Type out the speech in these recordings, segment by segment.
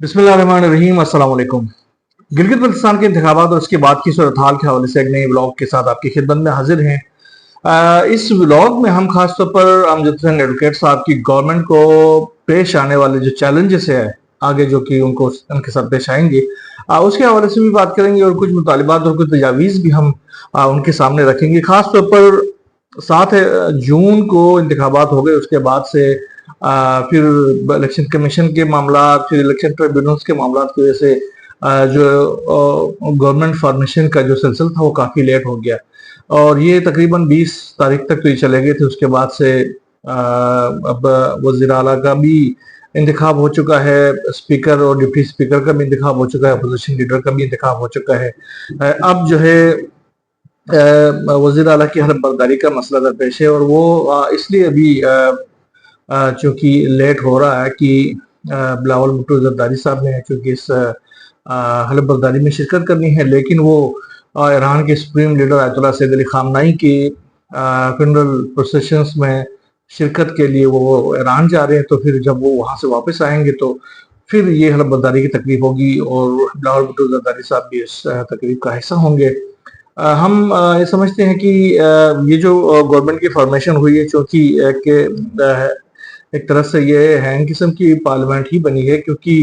बिस्मिल्लाहिर्रहमानिर्रहीम अस्सलाम वालेकुम। गिलगित बल्तिस्तान के इंतखाबात और उसके बाद की सूरत हाल के हवाले से एक नए ब्लॉग के साथ आपकी खिदमत में हाजिर हैं। इस ब्लॉग में हम खास तौर पर अमजद हुसैन एडवोकेट साहब की गवर्नमेंट को पेश आने वाले जो चैलेंजेस है आगे जो कि उनको उनके साथ पेश आएंगे, उसके हवाले से भी बात करेंगे और कुछ मुतालिबात और कुछ तजावीज़ भी हम उनके सामने रखेंगे। खास तौर पर 7 जून को इंतखाबात हो गए, उसके बाद से फिर इलेक्शन कमीशन के मामला, फिर इलेक्शन ट्रिब्यूनल्स के मामला की वजह से जो गवर्नमेंट फॉर्मेशन का जो सिलसिला था वो काफ़ी लेट हो गया और ये तकरीबन 20 तारीख तक तो ये चले गए थे। उसके बाद से अब वज़ीर आला का भी इंतखाब हो चुका है, स्पीकर और डिप्टी स्पीकर का भी इंतखाब हो चुका है, अपोजिशन लीडर का भी इंतखाब हो चुका है। अब जो है वज़ीर आला की हलफ बर्दारी का मसला दरपेश है और वो इसलिए अभी चूंकि लेट हो रहा है कि बिलावल भुट्टो जरदारी साहब ने चूंकि इस हलफ बर्दारी में शिरकत करनी है, लेकिन वो ईरान के supreme leader Ayatollah Syed Ali खामनाई की फ्यूनरल प्रोसेशंस में शिरकत के लिए वो ईरान जा रहे हैं। तो फिर जब वो वहां से वापस आएंगे तो फिर ये हलफ बर्दारी की तकलीफ होगी और बिलावल भुट्टो जरदारी साहब भी इस तकलीफ का हिस्सा होंगे। हम ये समझते हैं कि ये जो गवर्नमेंट की फॉर्मेशन हुई है, चूंकि एक तरह से ये हैंग किस्म की पार्लियामेंट ही बनी है, क्योंकि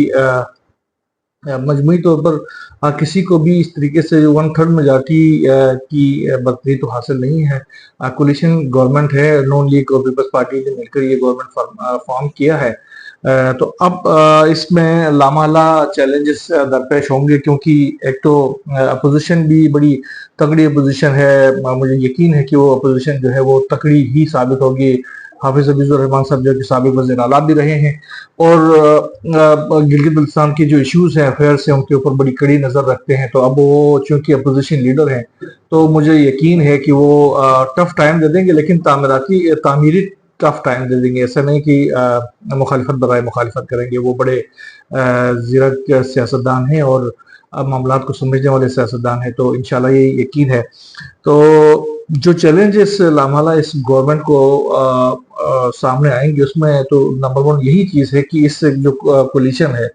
मजमूई तौर पर किसी को भी इस तरीके से 1/3 मेजॉरिटी की बर्तरी तो हासिल नहीं है। कोलिशन गवर्नमेंट है, नॉन लीग और पीपल्स पार्टी ने मिलकर ये गवर्नमेंट फॉर्म किया है। तो अब इसमें लामाला चैलेंजेस दरपेश होंगे, क्योंकि एक तो अपोजिशन भी बड़ी तगड़ी अपोजिशन है। मुझे यकीन है कि वो अपोजिशन जो है वो तगड़ी ही साबित होगी। हाफिज हफीजुर रहमान साहब जो कि साबिक वज़ीर आला भी रहे हैं और गिलगित बल्तिस्तान के जो इश्यूज हैं, अफेयर्स हैं, उनके ऊपर बड़ी कड़ी नजर रखते हैं। तो अब वो चूंकि अपोजिशन लीडर हैं तो मुझे यकीन है कि वो टफ टाइम दे देंगे, लेकिन तामीरी टफ टाइम दे देंगे। ऐसा नहीं कि मुखालिफत बराए मुखालिफत करेंगे। वो बड़े ज़ीरक सियासतदान हैं और मामलात को समझने वाले सियासतदान हैं, तो इंशाल्लाह ये यकीन है। तो जो चैलेंजेस लामाला इस गवर्नमेंट को सामने आएंगे, उसमें तो नंबर 1 यही चीज़ है कि इस जो कोलिशन है,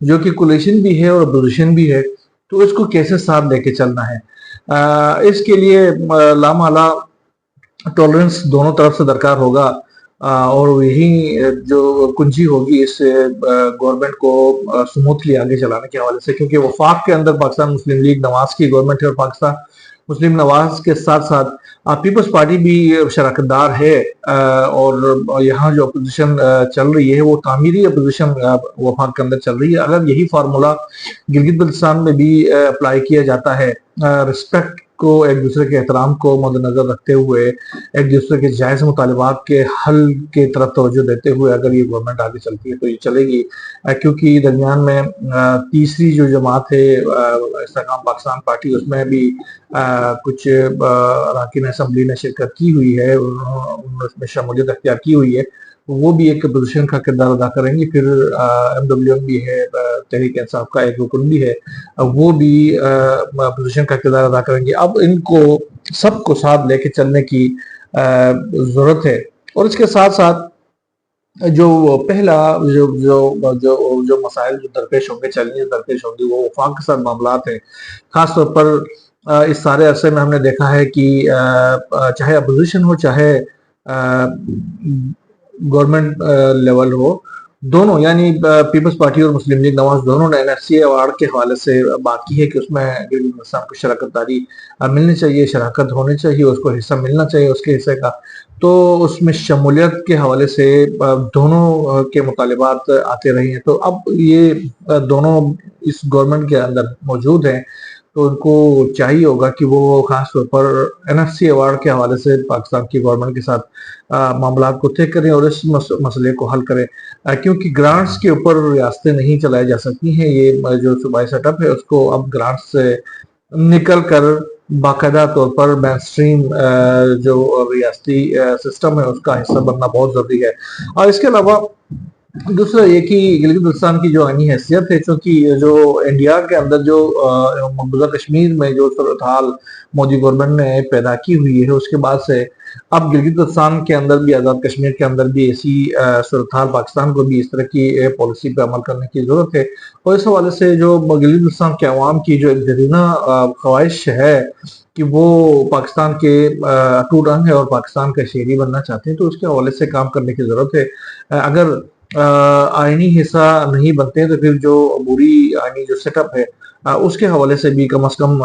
जो कि कोलिशन भी है और अपोजिशन भी है, तो इसको कैसे साथ लेके चलना है। इसके लिए लामाला टॉलरेंस दोनों तरफ से दरकार होगा और यही जो कुंजी होगी इस गवर्नमेंट को स्मूथली आगे चलाने के हवाले से, क्योंकि वफाक के अंदर पाकिस्तान मुस्लिम लीग नवाज की गवर्नमेंट है और पाकिस्तान मुस्लिम नवाज के साथ साथ पीपल्स पार्टी भी शराकतदार है और यहाँ जो अपोजिशन चल रही है वो तामीरी अपोजिशन वफाक के अंदर चल रही है। अगर यही फार्मूला गिलगित बल्तिस्तान में भी अप्लाई किया जाता है, रिस्पेक्ट को, एक दूसरे के एहतराम को मद्देनजर रखते हुए, एक दूसरे के जायज़ मुतालिबात के हल के तरफ तवज्जो देते हुए अगर ये गवर्नमेंट आगे चलती है तो ये चलेगी। क्योंकि दरमियान में तीसरी जो जमात है इस्तेकाम पाकिस्तान पार्टी, उसमें भी कुछ अरकान असम्बली ने शिरकत की हुई है, उन्होंने उसमें शमूलियत अख्तियार की हुई है, वो भी एक पोजीशन का किरदार अदा करेंगे। फिर MWM भी है, तहरीक इंसाफ का एक रुकन भी है, वो भी पोजीशन का किरदार अदा करेंगे। अब इनको सबको साथ लेके चलने की जरूरत है और इसके साथ साथ जो पहला जो जो जो जो मसाइल जो दरपेश होंगे, चैलेंजेस दरपेश होंगे, वो वफाक के साथ मामलात हैं। खास तौर पर इस सारे अरसे में हमने देखा है कि चाहे अपोजिशन हो चाहे गवर्नमेंट लेवल हो, दोनों यानी पीपल्स पार्टी और मुस्लिम लीग नवाज दोनों ने NFCA अवार्ड के हवाले से बात की है कि उसमें गिलगित बल्तिस्तान को शराकत दारी मिलनी चाहिए, शराकत होनी चाहिए, उसको हिस्सा मिलना चाहिए उसके हिस्से का। तो उसमें शमूलियत के हवाले से दोनों के मुतालिबात आते रहे हैं। तो अब ये दोनों इस गवर्नमेंट के अंदर मौजूद हैं, तो उनको चाहिए होगा कि वो खास तौर पर NFCA अवार्ड के हवाले से पाकिस्तान की गवर्नमेंट के साथ मामलात को तय करें और इस मसले को हल करें, क्योंकि ग्रांट्स के ऊपर रियासतें नहीं चलाई जा सकती हैं। ये जो सूबाई सेटअप है उसको अब ग्रांट्स से निकल कर बाकायदा तौर पर मेन स्ट्रीम जो रियासती सिस्टम है उसका हिस्सा बनना बहुत जरूरी है। और इसके अलावा दूसरा ये कि गिलगित बल्तिस्तान की जो आईनी हैसियत है, चूंकि जो इंडिया के अंदर जो मकबूजा कश्मीर में जो सूरत हाल मोदी गवर्नमेंट ने पैदा की हुई है, उसके बाद से अब गिलगित बल्तिस्तान के अंदर भी, आज़ाद कश्मीर के अंदर भी ऐसी सूरत हाल, पाकिस्तान को भी इस तरह की पॉलिसी पे अमल करने की जरूरत है। और इस हवाले से जो गिलगित बल्तिस्तान के अवाम की जो एक जरीना ख्वाहिश है कि वो पाकिस्तान के अटूट अंग है और पाकिस्तान का शहरी बनना चाहते हैं, तो उसके हवाले से काम करने की जरूरत है। अगर आईनी हिस्सा नहीं बनते हैं, तो फिर जो अबूरी आईनी जो सेटअप है उसके हवाले से भी कम से कम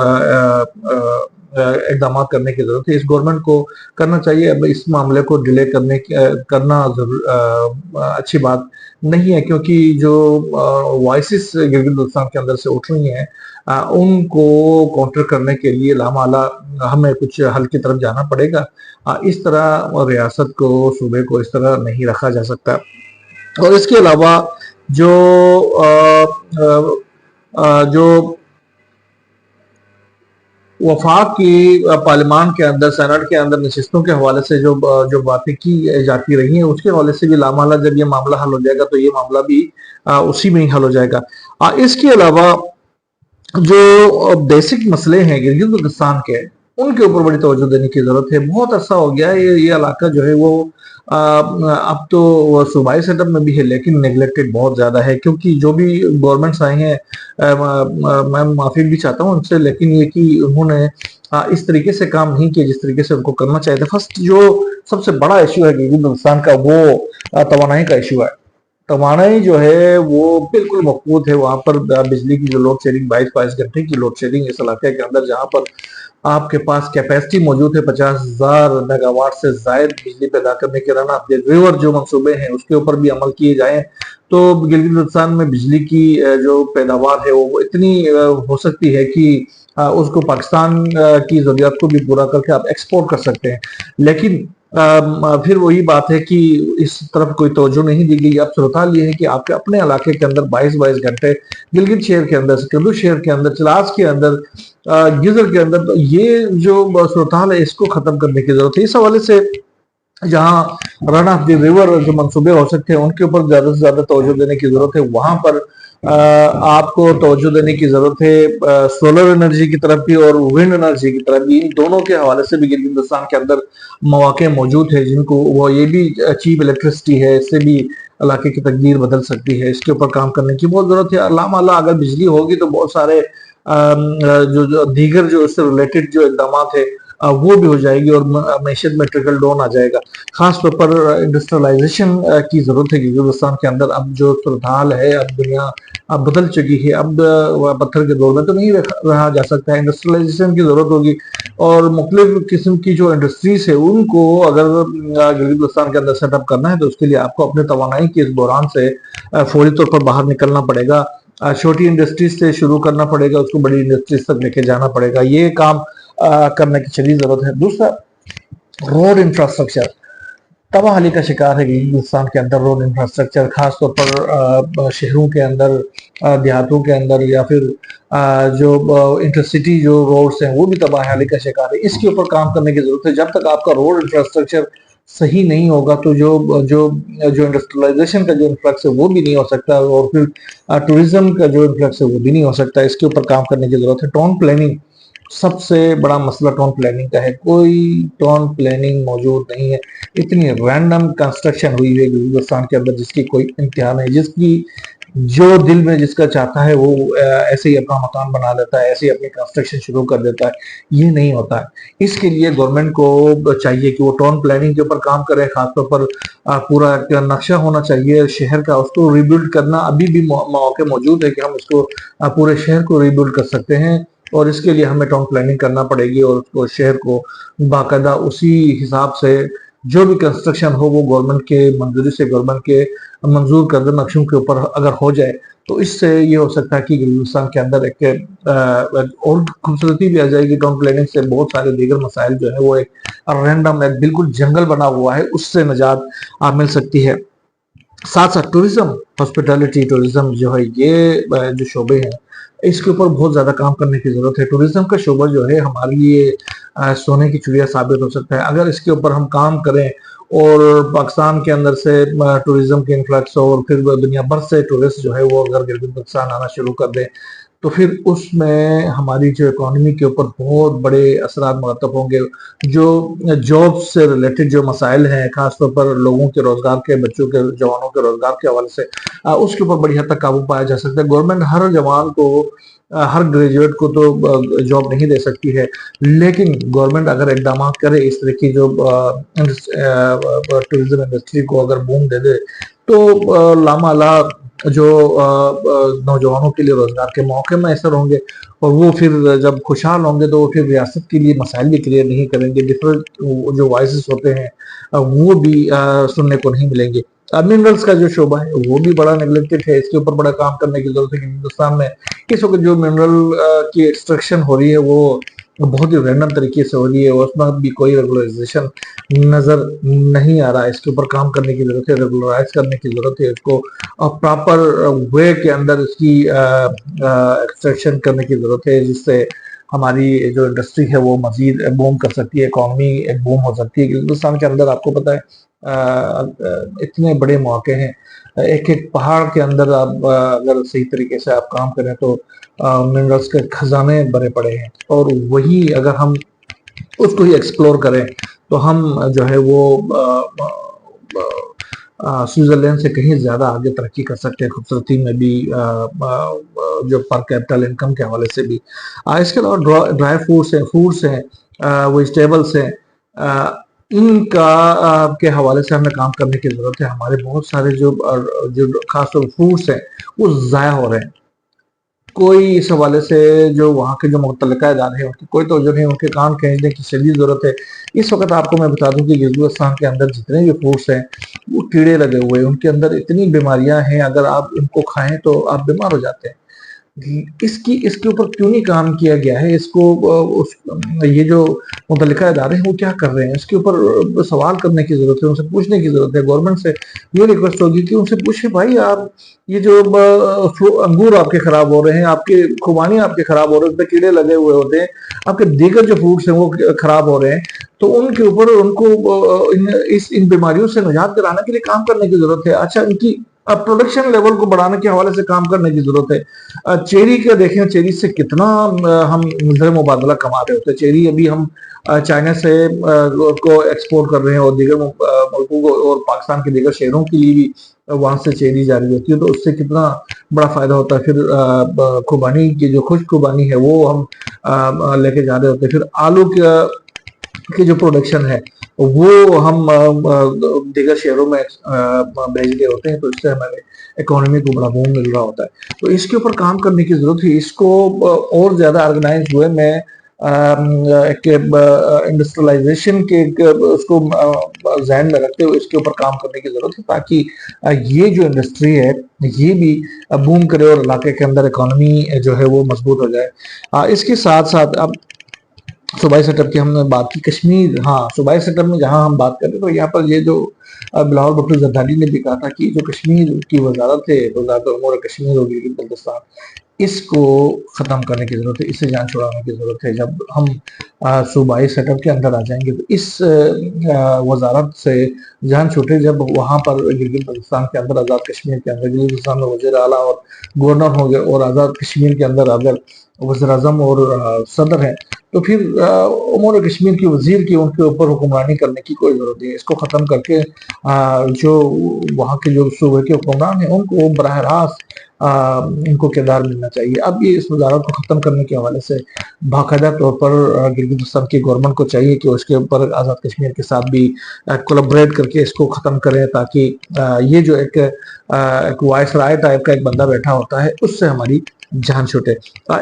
इकदाम करने की जरूरत है। इस गवर्नमेंट को करना चाहिए। अब इस मामले को डिले करना अच्छी बात नहीं है, क्योंकि जो वॉइसेस गिलगित बल्तिस्तान के अंदर से उठ रही हैं, उनको काउंटर करने के लिए लामाला हमें कुछ हल की तरफ जाना पड़ेगा। इस तरह रियासत को, सूबे को इस तरह नहीं रखा जा सकता। और इसके अलावा जो जो वफाक की पार्लियामान के अंदर, सेनेट के अंदर नशिस्तों के हवाले से जो जो बातें की जाती रही हैं, उसके हवाले से भी लामाला जब ये मामला हल हो जाएगा तो ये मामला भी उसी में ही हल हो जाएगा। इसके अलावा जो बेसिक मसले हैं गिलगित बल्तिस्तान के, उनके ऊपर बड़ी तवज्जो देने की जरूरत है। बहुत अरसा हो गया है ये इलाका जो है वो अब तो सूबाई सेटअप में भी है, लेकिन नेग्लेक्टेड बहुत ज्यादा है, क्योंकि जो भी गवर्नमेंट्स आए हैं, मैं माफी भी चाहता हूँ उनसे, लेकिन ये कि उन्होंने इस तरीके से काम नहीं किया जिस तरीके से उनको करना चाहिए था। फर्स्ट जो सबसे बड़ा इश्यू है गिलगित बल्तिस्तान का, वो तवानाई का इश्यू है। तवानाई जो है वो बिल्कुल मफकूद है। वहां पर बिजली की जो लोड शेडिंग, 22 घंटे की लोड शेडिंग इस इलाके के अंदर, जहां पर आपके पास कैपेसिटी मौजूद है 50,000 मेगावाट से जायद बिजली पैदा करने के। रन ऑफ द रिवर जो मंसूबे हैं उसके ऊपर भी अमल किए जाएं तो गिलगित बल्तिस्तान में बिजली की जो पैदावार है वो इतनी हो सकती है कि उसको पाकिस्तान की जरूरत को भी पूरा करके आप एक्सपोर्ट कर सकते हैं। लेकिन फिर वही बात है कि इस तरफ कोई तवज्जो नहीं दी गई। अब सूरत हाल ये है कि आपके अपने इलाके के अंदर 22 घंटे, गिलगित शहर के अंदर, सिकंदर शहर के अंदर, चिलास के अंदर, गिजर के अंदर, तो ये जो सूरत हाल है इसको खत्म करने की जरूरत है। इस हवाले से जहां रन ऑफ द रिवर जो मंसूबे हो सकते हैं उनके ऊपर ज्यादा से ज्यादा तवज्जो देने की जरूरत है। वहां पर आपको तवज्जो देने की जरूरत है सोलर एनर्जी की तरफ भी और विंड एनर्जी की तरफ भी। इन दोनों के हवाले से भी गिलगित बल्तिस्तान के अंदर मौके मौजूद है, जिनको वो ये भी चीप इलेक्ट्रिसिटी है, इससे भी इलाके की तकदीर बदल सकती है। इसके ऊपर काम करने की बहुत जरूरत है। अल्लाह अगर बिजली होगी तो बहुत सारे जो दीगर जो इससे रिलेटेड जो इकदाम है वो भी हो जाएगी और मैशत में ट्रिकल डाउन आ जाएगा। खास तौर पर इंडस्ट्रियलाइजेशन की जरूरत है गिलगित बल्तिस्तान के अंदर। अब जो सूरत हाल है, अब दुनिया अब बदल चुकी है। अब पत्थर के दौर में तो नहीं रहा जा सकता है, इंडस्ट्रियलाइजेशन की जरूरत होगी। और मुख्तलिफ किस्म की जो इंडस्ट्रीज है उनको अगर गिलगित बल्तिस्तान के अंदर सेटअप करना है तो उसके लिए आपको अपने तवानाई के इस बहरान से फौरी तौर पर बाहर निकलना पड़ेगा। छोटी इंडस्ट्रीज से शुरू करना पड़ेगा, उसको बड़ी इंडस्ट्रीज तक लेके जाना पड़ेगा। ये काम करने की शदीद जरूरत है। दूसरा, रोड इंफ्रास्ट्रक्चर तबाहली का शिकार है गिलगित बल्तिस्तान के अंदर। रोड इंफ्रास्ट्रक्चर खासतौर पर शहरों के अंदर, देहातों के अंदर, या फिर जो इंटरसिटी जो रोड्स हैं वो भी तबाहली का शिकार है। इसके ऊपर काम करने की जरूरत है। जब तक आपका रोड इंफ्रास्ट्रक्चर सही नहीं होगा तो जो जो जो इंडस्ट्रियलाइजेशन का जो इन्फ्लक्स है वो भी नहीं हो सकता, और फिर टूरिज्म का जो इन्फ्लक्स है वो भी नहीं हो सकता। इसके ऊपर काम करने की जरूरत है। टाउन प्लानिंग सबसे बड़ा मसला टाउन प्लानिंग का है। कोई टाउन प्लानिंग मौजूद नहीं है। इतनी रैंडम कंस्ट्रक्शन हुई है गिलगित बल्तिस्तान के अंदर जिसकी कोई इम्तिहान है। जिसकी जो दिल में जिसका चाहता है वो ऐसे ही अपना मकान बना लेता है, ऐसे ही अपनी कंस्ट्रक्शन शुरू कर देता है। ये नहीं होता है। इसके लिए गवर्नमेंट को चाहिए कि वो टाउन प्लानिंग के ऊपर काम करे। खासतौर पर पूरा नक्शा होना चाहिए शहर का, उसको रिबिल्ड करना अभी भी मौके मौजूद है कि हम उसको पूरे शहर को रिबिल्ड कर सकते हैं। और इसके लिए हमें टाउन प्लानिंग करना पड़ेगी और उसको शहर को बाकायदा उसी हिसाब से जो भी कंस्ट्रक्शन हो वो गवर्नमेंट के मंजूरी से, गवर्नमेंट के मंजूर करदा नक्शों के ऊपर अगर हो जाए तो इससे ये हो सकता है कि गिलगित के अंदर एक और खूबसूरती भी आ जाएगी। टाउन प्लानिंग से बहुत सारे दीगर मसाइल जो है वो एक रैंडम, एक बिल्कुल जंगल बना हुआ है, उससे निजात मिल सकती है। साथ साथ टूरिज्म, हॉस्पिटैलिटी टूरिज्म जो है, ये जो शोबे हैं, इसके ऊपर बहुत ज़्यादा काम करने की ज़रूरत है। टूरिज्म का शोबा जो है हमारे लिए सोने की चिड़िया साबित हो सकता है अगर इसके ऊपर हम काम करें, और पाकिस्तान के अंदर से टूरिज्म की इन्फ्लक्स हो, और फिर दुनिया भर से टूरिस्ट जो है वो अगर गिलगित बल्तिस्तान आना शुरू कर दें, तो फिर उसमें हमारी जो इकोनॉमी के ऊपर बहुत बड़े असरात मरतब होंगे। जो जॉब से रिलेटेड जो मसाइल हैं, खासतौर पर लोगों के रोजगार के, बच्चों के, जवानों के रोजगार के हवाले से, उसके ऊपर बड़ी हद तक काबू पाया जा सकता है। गवर्नमेंट हर जवान को, हर ग्रेजुएट को तो जॉब नहीं दे सकती है, लेकिन गवर्नमेंट अगर इकदाम करे इस तरह की, जो टूरिज्म इंडस्ट्री को अगर बूम दे दे, तो लामाला जो नौजवानों के लिए रोजगार के मौके मैसर होंगे, और वो फिर जब खुशहाल होंगे तो वो फिर रियासत के लिए मसाइल भी क्लियर नहीं करेंगे। डिफरेंट जो वॉइसेस होते हैं वो भी सुनने को नहीं मिलेंगे। मिनरल्स का जो शोबा है वो भी बड़ा नेग्लेक्टेड है, इसके ऊपर बड़ा काम करने की जरूरत है कि हिंदुस्तान में इस वक्त जो मिनरल की एक्सट्रैक्शन हो रही है वो बहुत ही रैंडम तरीके से हो रही है, और उसमें भी कोई रेगुलराइजेशन नजर नहीं आ रहा है। इसके ऊपर काम करने की जरूरत है, रेगुलराइज करने की जरूरत है, इसको प्रॉपर वे के अंदर इसकी एक्सट्रैक्शन करने की जरूरत है, जिससे हमारी जो इंडस्ट्री है वो मजीद बूम कर सकती है, इकोनॉमी एक बूम हो सकती है। हिंदुस्तान के अंदर आपको पता है इतने बड़े मौके हैं, एक एक पहाड़ के अंदर आप अगर सही तरीके से आप काम करें तो मिनरल्स के खजाने भरे पड़े हैं, और वही अगर हम उसको ही एक्सप्लोर करें तो हम जो है वो स्विट्जरलैंड से कहीं ज्यादा आगे तरक्की कर सकते हैं, खूबसूरती में भी, जो पर कैपिटल इनकम के हवाले से भी। इसके अलावा ड्राई फूड्स हैं, वेजिटेबल्स हैं, इनका के हवाले से हमें काम करने की जरूरत है। हमारे बहुत सारे जो खासतौर फ्रूट्स हैं वो ज़ाया हो रहे हैं, कोई इस हवाले से जो वहाँ के जो मुतल्लिका इदारे हैं उनकी कोई तवज्जो नहीं, उनके कान खींचने की शदीद जरूरत है। इस वक्त आपको मैं बता दूं कि गिलगित के अंदर जितने भी फ्रूट्स हैं वो कीड़े लगे हुए हैं, उनके अंदर इतनी बीमारियां हैं, अगर आप इनको खाएं तो आप बीमार हो जाते हैं। इसके ऊपर क्यों नहीं काम किया गया है, इसको ये जो मुतल्लिका इदारे हैं वो क्या कर रहे हैं, इसके ऊपर सवाल करने की जरूरत है, उनसे पूछने की जरूरत है। गवर्नमेंट से ये रिक्वेस्ट होगी कि उनसे पूछे, भाई आप ये जो अंगूर आपके खराब हो रहे हैं, आपके खुबानी आपके खराब हो रहे हैं, उसमें कीड़े लगे हुए होते हैं, आपके दीगर जो फ्रूट्स हैं वो खराब हो रहे हैं, तो उनके ऊपर उनको इन बीमारियों से निजात दिलाने के लिए काम करने की जरूरत है। अच्छा, इनकी प्रोडक्शन लेवल को बढ़ाने के हवाले से काम करने की जरूरत है। चेरी का देखें, चेरी से कितना हम ज़र मुबादला कमा रहे होते हैं। चेरी अभी हम चाइना से को एक्सपोर्ट कर रहे हैं, और दीगर मुल्कों को और पाकिस्तान के दीगर शहरों के लिए भी वहां से चेरी जारी होती है, तो उससे कितना बड़ा फायदा होता है। फिर खुबानी की जो खुश्क खुबानी है वो हम लेके जा रहे होते हैं। फिर आलू की जो प्रोडक्शन है वो हम दीगर शहरों में भेज रहे होते हैं, तो इससे हमारे इकोनॉमी को बड़ा बूम मिल रहा होता है। तो इसके ऊपर काम करने की जरूरत है, इसको और ज्यादा ऑर्गेनाइज हुए मैं एक इंडस्ट्रियलाइजेशन के उसको जहन में रखते हुए इसके ऊपर काम करने की जरूरत है, ताकि ये जो इंडस्ट्री है ये भी बूम करे और इलाके के अंदर इकोनॉमी जो है वो मजबूत हो जाए। इसके साथ साथ अब सूबाई सेटअप की हमने बात की, कश्मीर, हाँ, सूबाई सेटअप में जहां हम बात करें तो यहाँ पर ये जो बिलावल भुट्टो जरदारी ने भी कहा था कि जो कश्मीर की वजारत है, वजारत उमूर कश्मीर और गिलगित बल्तिस्तान, इसको ख़त्म करने की ज़रूरत है, इससे जान छुड़ाने की ज़रूरत है। जब हम सूबाई सेटअप के अंदर आ जाएंगे तो इस वजारत से जान छूटे, जब वहाँ पर गिलगित बल्तिस्तान के अंदर, आज़ाद कश्मीर के अंदर गिलगित बल्तिस्तान में वज़ीर आला और गवर्नर होंगे, और आज़ाद कश्मीर के अंदर अगर वज़ीर आज़म और सदर हैं, तो फिर उमूर कश्मीर की वजीर की उनके ऊपर हुक्मरानी करने की कोई ज़रूरत नहीं है। इसको ख़त्म करके जो वहाँ के जो सूबे के हुक्मरान हैं उनको बराह रास्त इनको किरदार मिलना चाहिए। अब ये इस वजारत को ख़त्म करने के हवाले से बाकायदा तौर पर गिलगित बल्तिस्तान की गवर्नमेंट को चाहिए कि उसके ऊपर आज़ाद कश्मीर के साथ भी कोलैबोरेट करके इसको ख़त्म करें, ताकि ये जो एक वायसराय टाइप का एक बंदा बैठा होता है उससे हमारी जान छूटे।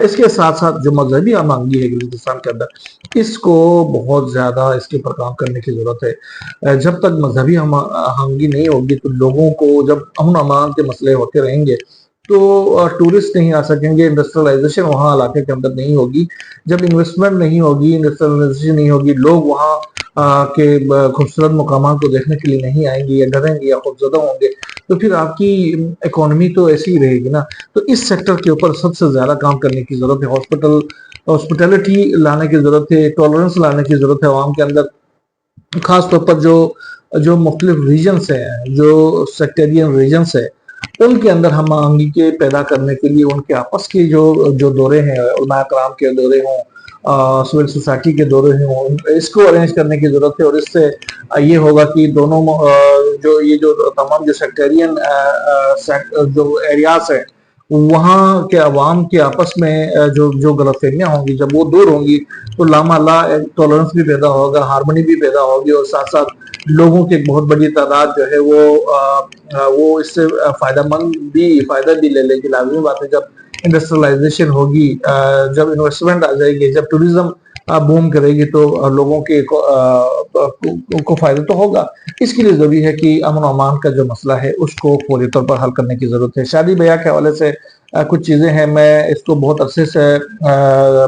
इसके साथ साथ जो मजहबी आमांगी है गिलगिस्तान के अंदर, इसको बहुत ज्यादा इसके ऊपर काम करने की जरूरत है। जब तक मजहबी आमांगी नहीं होगी तो लोगों को, जब अमन अमान के मसले होते रहेंगे तो टूरिस्ट नहीं आ सकेंगे, इंडस्ट्रियलाइजेशन वहाँ इलाके के अंदर नहीं होगी। जब इन्वेस्टमेंट नहीं होगी, इंडस्ट्रियलाइजेशन नहीं होगी, लोग वहाँ के खूबसूरत मकामात को देखने के लिए नहीं आएंगे या डरेंगे या खौफजदा होंगे, तो फिर आपकी इकोनॉमी तो ऐसी ही रहेगी ना। तो इस सेक्टर के ऊपर सबसे ज्यादा काम करने की जरूरत है। हॉस्पिटलिटी लाने की जरूरत है, टॉलरेंस लाने की जरूरत है आवाम के अंदर, खास तौर पर जो जो मुख्तलिफ रीजन्स हैं, जो सेक्टेरियन रीजन्स है, उनके अंदर हम आंगी पैदा करने के लिए उनके आपस के जो जो दौरे हैं, उलमा कराम के दौरे हों, सिविल सोसाइटी के दौरे हों, इसको अरेंज करने की जरूरत है। और इससे ये होगा कि दोनों जो ये जो तमाम जो सेक्टेरियन जो एरियाज हैं, वहाँ के अवाम के आपस में जो जो गलतफहमियाँ होंगी, जब वो दूर होंगी तो लामाला टॉलरेंस भी पैदा होगा, हारमोनी भी पैदा होगी, और साथ साथ लोगों की एक बहुत बड़ी तादाद जो है वो इससे फायदा भी ले लेगी। लाजमी बात है, जब इंडस्ट्रियलाइजेशन होगी, जब इन्वेस्टमेंट आ जाएगी, जब टूरिज्म बूम करेगी, तो लोगों के को फायदा तो होगा। इसके लिए जरूरी है कि अमन अमान का जो मसला है उसको फौरी तौर पर हल करने की जरूरत है। शादी ब्याह के हवाले से कुछ चीजें हैं, मैं इसको बहुत अरसे से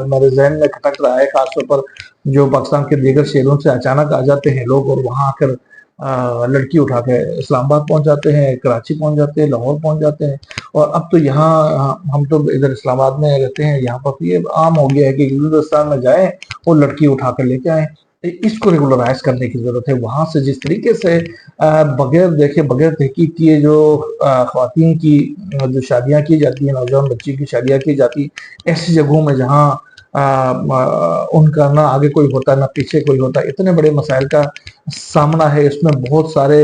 मेरे जहन में खटक रहा है, खासतौर पर जो पाकिस्तान के दीगर शहरों से अचानक आ जाते हैं लोग और वहां आकर लड़की उठा के इस्लामाबाद पहुंच जाते हैं, कराची पहुंच जाते हैं, लाहौर पहुंच जाते हैं। और अब तो यहाँ हम तो इधर इस्लामाबाद में रहते हैं, यहाँ पर तो ये आम हो गया है कि हिंदुस्तान में जाए और लड़की उठा कर लेके आए। इसको रेगुलराइज करने की जरूरत है। वहां से जिस तरीके से बगैर देखे, बगैर तहकीक किए जो ख्वातीन की जो शादियां की जाती हैं, नौजवान बच्ची की शादियां की जाती, ऐसी जगहों में जहाँ उनका ना आगे कोई होता ना पीछे कोई होता, इतने बड़े मसाइल का सामना है। इसमें बहुत सारे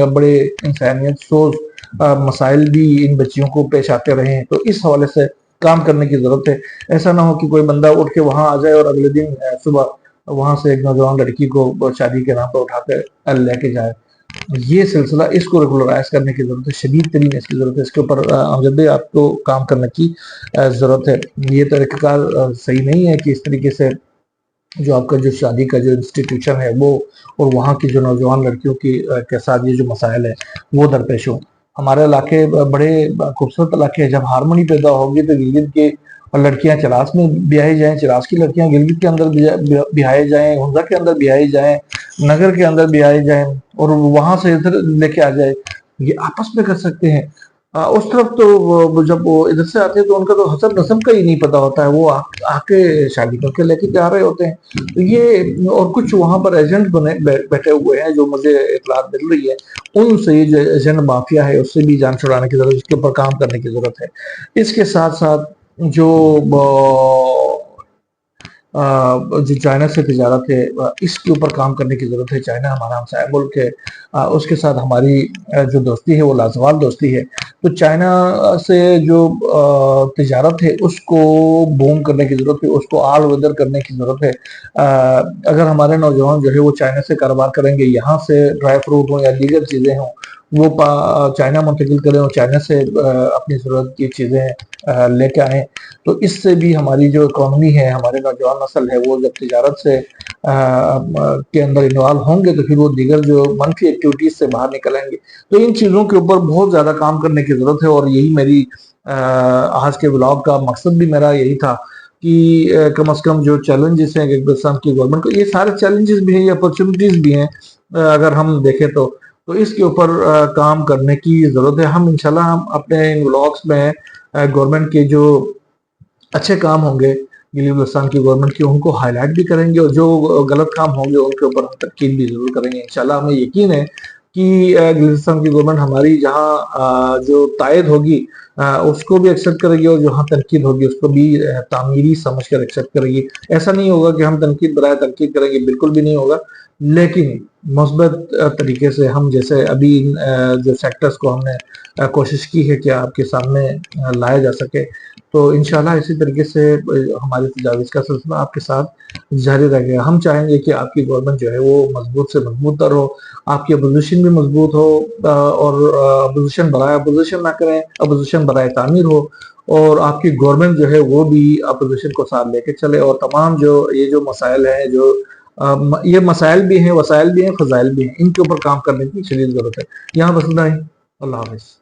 बड़े इंसानियत सोच मसाइल भी इन बच्चियों को पेश आते रहे हैं। तो इस हवाले से काम करने की जरूरत है। ऐसा ना हो कि कोई बंदा उठ के वहां आ जाए और अगले दिन सुबह वहां से एक नौजवान लड़की को शादी के नाम पर उठाकर लेके जाए। ये सिलसिला, इसको रेगुलराइज करने की जरूरत है, शदीद तरीन इसकी जरूरत है। इसके ऊपर अमजद आपको काम करने की जरूरत है। ये तरीक़ाकार सही नहीं है कि इस तरीके से जो आपका जो शादी का जो इंस्टीट्यूशन है वो और वहाँ की जो नौजवान लड़कियों की के साथ ये जो मसाइल है वो दरपेश हो। हमारे इलाके बड़े खूबसूरत इलाके हैं, जब हारमोनी पैदा होगी तो गिलगित के लड़कियां चरास में ब्याही जाएं, चरास की लड़कियां गिलगित के अंदर ब्याही जाएं, हुंजा के अंदर ब्याही जाएं, नगर के अंदर ब्याही जाएं, और वहां से इधर लेके आ जाए। ये आपस में कर सकते हैं। उस तरफ तो जब वो इधर से आते हैं तो उनका तो हसब नसब का ही नहीं पता होता है, वो आके शादी करके लेके जा रहे होते हैं। तो ये और कुछ वहां पर एजेंट बैठे हुए हैं जो मुझे इतलात मिल रही है, उनसे ये जो एजेंट माफिया है उससे भी जान छुड़ाने की जरूरत है, इसके ऊपर काम करने की जरूरत है। इसके साथ साथ जो जो चाइना से तिजारत है इसके ऊपर काम करने की जरूरत है। चाइना हमारा हमसाया मुल्क है, उसके साथ हमारी जो दोस्ती है वो लाजवाब दोस्ती है। तो चाइना से जो तिजारत है उसको बूम करने की जरूरत है, उसको आल वेदर करने की जरूरत है। अगर हमारे नौजवान जो है वो चाइना से कारोबार करेंगे, यहाँ से ड्राई फ्रूट हो या दीगर चीज़ें हों वो चाइना मुंतकिल करें और चाइना से अपनी ज़रूरत की चीज़ें लेके आएँ, तो इससे भी हमारी जो इकोनॉमी है, हमारे नौजवान नस्ल है, वो जब तिजारत से के अंदर इन्वॉल्व होंगे तो फिर वो दीगर जो मनफी एक्टिविटीज से बाहर निकलेंगे। तो इन चीज़ों के ऊपर बहुत ज़्यादा काम करने की ज़रूरत है। और यही मेरी आज के ब्लॉग का मकसद भी मेरा यही था कि कम से कम जो चैलेंजेस हैं हिंदुस्तान की गवर्नमेंट को, ये सारे चैलेंजेस भी हैं, ये अपॉर्चुनिटीज भी हैं, अगर हम देखें तो इसके ऊपर काम करने की ज़रूरत है। हम इंशाल्लाह हम अपने इन व्लॉग्स में गवर्नमेंट के जो अच्छे काम होंगे गिलगित की गवर्नमेंट के, उनको हाईलाइट भी करेंगे, और जो गलत काम होंगे उनके ऊपर हम तनकीद भी जरूर करेंगे। इंशाल्लाह हमें यकीन है कि गिलगित की गवर्नमेंट हमारी जहाँ जो तायद होगी उसको भी एक्सेप्ट करेगी, और जहाँ तनकीद होगी उसको भी तामीरी समझ कर एक्सेप्ट करेगी। ऐसा नहीं होगा कि हम तनकीद बराए तनकीद करेंगे, बिल्कुल भी नहीं होगा, लेकिन मुस्बत तरीके से हम जैसे अभी जो सेक्टर्स को हमने कोशिश की है कि आपके सामने लाया जा सके, तो इंशाल्लाह इसी तरीके से हमारी तजावीज़ का सिलसिला आपके साथ जारी रहेगा। हम चाहेंगे कि आपकी गवर्नमेंट जो है वो मजबूत से मजबूत तर हो, आपकी अपोजिशन भी मजबूत हो, और अपोजिशन बराए अपोजिशन ना करें, अपोजिशन बराए तामीर हो, और आपकी गवर्नमेंट जो है वो भी अपोजिशन को साथ लेके चले। और तमाम जो ये जो मसाइल हैं, जो ये मसाइल भी हैं, वसाइल भी हैं, फजाइल भी हैं, इनके ऊपर काम करने की शदीद जरूरत है। यहाँ बस इतना ही। अल्लाह हाफ़िज़।